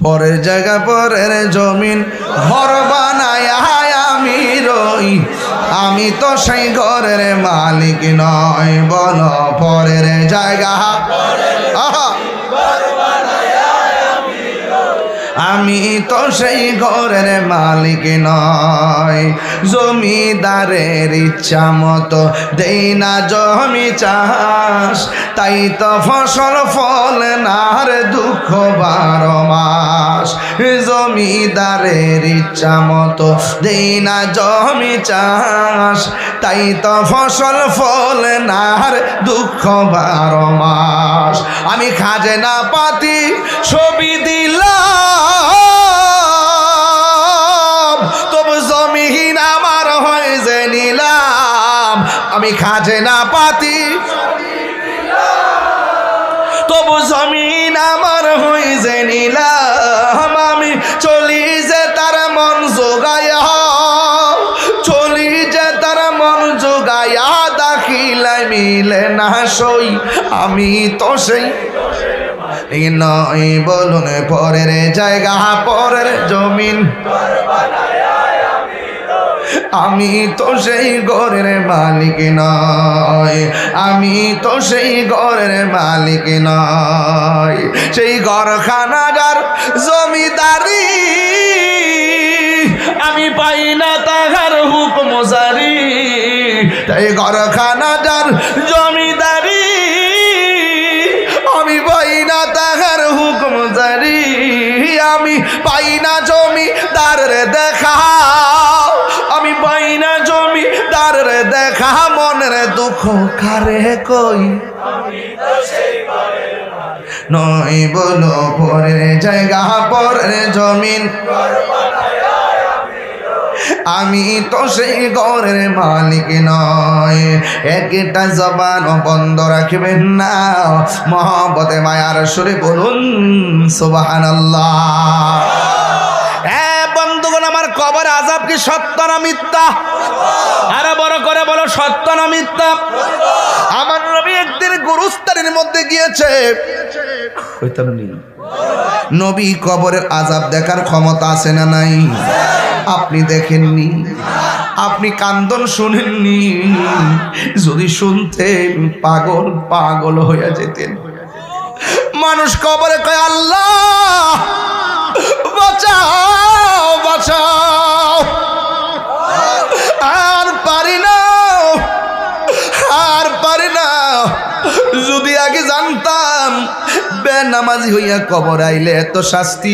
পরের জায়গা পরের জমিন ঘর বানায় আমি রই, আমি তো সেই ঘরের মালিক নয়। বলো পরের জায়গা আমি তো সেই ঘরের মালিক নয়। জমিদারের ইচ্ছা মতো দেই না জমি চাষ, তাই তো ফসল ফলে না রে দুঃখ 12 মাস। জমিদারের ইচ্ছা মতো দেই না জমি চাষ, তাই তো ফসল ফলে না রে দুঃখ 12 মাস। আমি খাজনা পাতি ছবি দিলাম, তবু জমিহীন আমার হয়ে যে নিলাম। আমি খাজনা পাতি তবু জমিন আমার হয়ে যে নিলাম। আমি চলি যে তার মন জোগায়া, চলি যে তার মন জোগায়া, দাখিলায় মিলে না সই, আমি তো সেই নয়। বলুন পরের জায়গা পরের জমিন, আমি তো সেই ঘরের মালিক নয়, আমি তো সেই ঘরের মালিক নয়। সেই ঘরখানার জমিদারি আমি পাই না তাহার হুকুম জারি, তাই ঘরখানার জমিদারি আমি পাই না তাহার হুকুম জারি। আমি পাই না জমিদারের দেখা, আমি পাই না জমিদারের দেখা, মনের দুঃখ কারে কই নয়। বলো পরের জায়গা পরের জমিন, আমি তো সেই ঘরের মালিক নয়। একটা জবান বন্ধ রাখবেন না, মহব্বতে মায়ার সুরে বলুন সুবহানাল্লাহ। বন্ধুগণ আমার, কবর আযাব কি সত্য না মিথ্যা? আরে বড় করে বলো, সত্য না মিথ্যা? আমার নবী একদিন গুরুস্থানের মধ্যে গিয়েছে, নবী কবরের আযাব দেখার ক্ষমতা আছে না নাই? আপনি দেখেননি, আপনি কান্দন শুনেননি, যদি শুনতেন পাগল পাগল হয়ে যেতেন। মানুষ কবরে কয় আল্লাহ বাঁচাও বাঁচাও, আর পারি না আর পারি না। যদি আগে জানতাম বেনামাজি হইয়া কবর আইলে এত শাস্তি